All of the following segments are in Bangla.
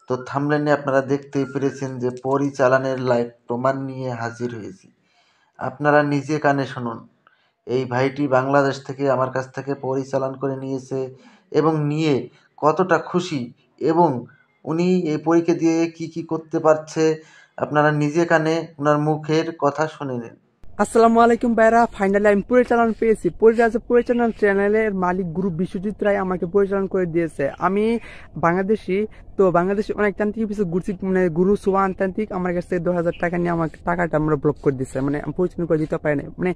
তো থাম্বনেলে আপনারা দেখতেই পেরেছেন যে পরিচালনের লাইভ প্রমাণ নিয়ে হাজির হয়েছি। আপনারা নিজে কানে শুনুন। এই ভাইটি বাংলাদেশ থেকে আমার কাছ থেকে পরিচালন করে নিয়েছে এবং নিয়ে কতটা খুশি, এবং উনি এই পরীকে দিয়ে কি করতে পারছে আপনারা নিজে কানে উনার মুখের কথা শুনে নিন। আসসালামু আলাইকুম ভাইরা, ফাইনালি আমি পরিচালন পেয়েছি। পরিচালন চ্যানেলের মালিক গুরু বিশ্বজিৎ রায় আমাকে পরিচালন করে দিয়েছে। আমি বাংলাদেশি, তো বাংলাদেশে অনেক তান্ত্রিক পিছু ঘুরছি, মানে গুরু সুবান তান্ত্রিক আমার কাছ থেকে 2000 টাকা নিয়ে আমাকে টাকাটা আমরা ব্লক করে দিচ্ছে, মানে পরিচালন করে দিতে পারে না। মানে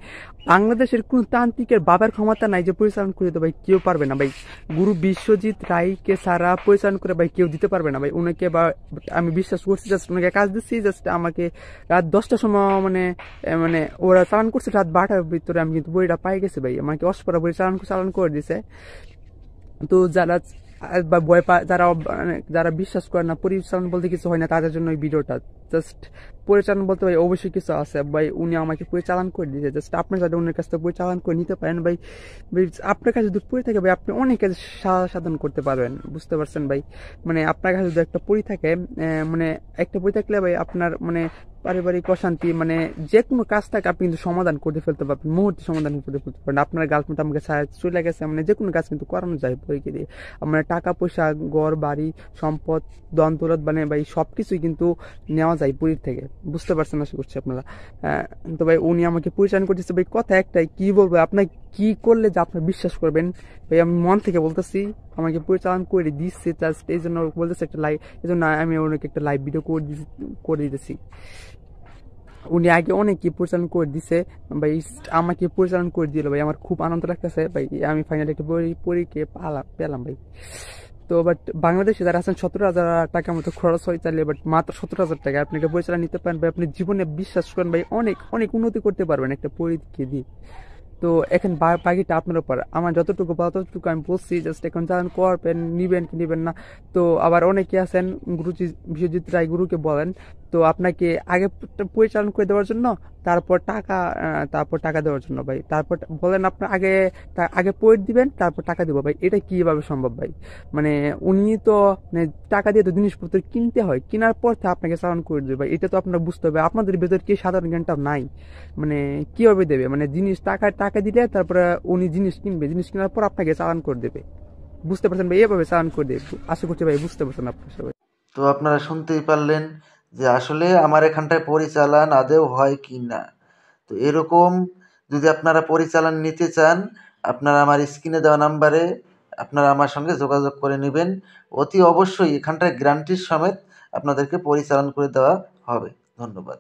বাংলাদেশের কোন তান্ত্রিকের বাবার ক্ষমতা নাই যে পরিচালন করে দিতে, ভাই কেউ পারবে না ভাই। গুরু বিশ্বজিৎ রায়কে সারা পরিচালন করে ভাই কেউ দিতে পারবে না ভাই। উনাকে বা আমি বিশ্বাস করছি, জাস্ট ওনাকে কাজ দিচ্ছি, জাস্ট আমাকে রাত 10টার সময় মানে মানে ওরা চালান করছে রাত 12টার ভিতরে, আমি কিন্তু বইটা পাই গেছি ভাই। আমাকে অস্পরা বই চালান করে দিছে। তো যারা বা ভয় পায়, যারা বিশ্বাস করে না পরিচালন বলতে কিছু হয় না, তাদের জন্য এই ভিডিওটা। জাস্ট পরিচালন বলতে ভাই অবশ্যই কিছু আছে ভাই। উনি আমাকে পরিচালন করে দিয়েছে, জাস্ট আপনি যাতে অন্যের কাছ থেকে পরিচালন করে নিতে পারেন ভাই। আপনার কাছে যদি পড়ে থাকে ভাই, আপনি অনেক কাজ সাধন করতে পারবেন, বুঝতে পারছেন ভাই। মানে আপনার কাছে যদি একটা পড়ি থাকে, মানে একটা বই থাকলে ভাই আপনার মানে পারিবারিক অশান্তি, মানে যে কোনো কাজ থাকে আপনি কিন্তু সমাধান করে ফেলতে পারবেন, মুহূর্তে সমাধান করে ফেলতে পারেন। আপনার গার্লফ্রেন্ড আমাকে চলে গেছে, মানে যে কোনো কাজ কিন্তু করানো যায় বইকে দিয়ে। মানে টাকা পয়সা, ঘর বাড়ি, সম্পদ, দন দৌলত, মানে ভাই সবকিছুই কিন্তু নেওয়া যায় বইয়ের থেকে, বুঝতে পারছেন আশা করছি আপনারা। তো ভাই উনি আমাকে পরিচালনা করতেছে ভাই। কথা একটাই, কি বলবো আপনার, কি করলে যে আপনি বিশ্বাস করবেন ভাই, আমি মন থেকে বলতেছি। আমাকে পরিচালনা করে দিচ্ছে, জাস্ট এই জন্য বলতেছে একটা লাইভ, এই জন্য আমি ওনাকে একটা লাইভ ভিডিও করে দিতেছি। উনি আগে অনেকে পরিচালনা করে দিছে ভাই, আমাকে পরিচালনা করে দিল ভাই। আমার খুব আনন্দ লাগতেছে ভাই, আমি ফাইনালি একটা পরীকে পেলাম ভাই। তো বাট বাংলাদেশে যারা আছেন 17,000 টাকা মতো খরচ হয় চাইলে, বাট মাত্র 17,000 টাকা আপনি একটা পরিচালনা নিতে পারেন ভাই। আপনি জীবনে বিশ্বাস করেন ভাই, অনেক অনেক উন্নতি করতে পারবেন একটা পরীকে দিয়ে। তো এখন বাকিটা আপনার উপর। আমার যতটুকু ততটুকু আমি বলছি, জাস্ট এখন চালান করবেন, নিবেন কি নিবেন না। তো আবার অনেকে আছেন গুরুজি বিশ্বজিৎ রায় গুরুকে বলেন, তো আপনাকে আগে পরিচালন করে দেওয়ার জন্য, তারপর টাকা দেওয়ার জন্য ভাই। তারপর বলেন আপনার আগে পয়েট দিবেন, তারপর টাকা দিব ভাই। এটা কিভাবে সম্ভব ভাই? মানে উনি তো মানে টাকা দিয়ে তো জিনিসপত্র কিনতে হয়, কেনার পর আপনাকে চালান করে দেবে ভাই। এটা তো আপনার বুঝতে হবে। আপনাদের ভেতর কি সাধারণ জ্ঞানটা নাই? মানে কিভাবে দেবে? মানে জিনিস টাকা দিলে তারপরে উনি জিনিস কিনবে, জিনিস কেনার পর আপনাকে চালান করে দেবে, বুঝতে পারছেন ভাই? এভাবে চালান করে দেবে। আশা করছি ভাই বুঝতে পারছেন আপনার সবাই। তো আপনারা শুনতেই পারলেন যে আসলে আমার এখানটায় পরিচালন আদৌ হয় কি না। তো এরকম যদি আপনারা পরিচালন নিতে চান, আপনারা আমার স্ক্রিনে দেওয়া নাম্বারে আপনারা আমার সঙ্গে যোগাযোগ করে নেবেন। অতি অবশ্যই এখানটায় গ্যারান্টির সমেত আপনাদেরকে পরিচালন করে দেওয়া হবে। ধন্যবাদ।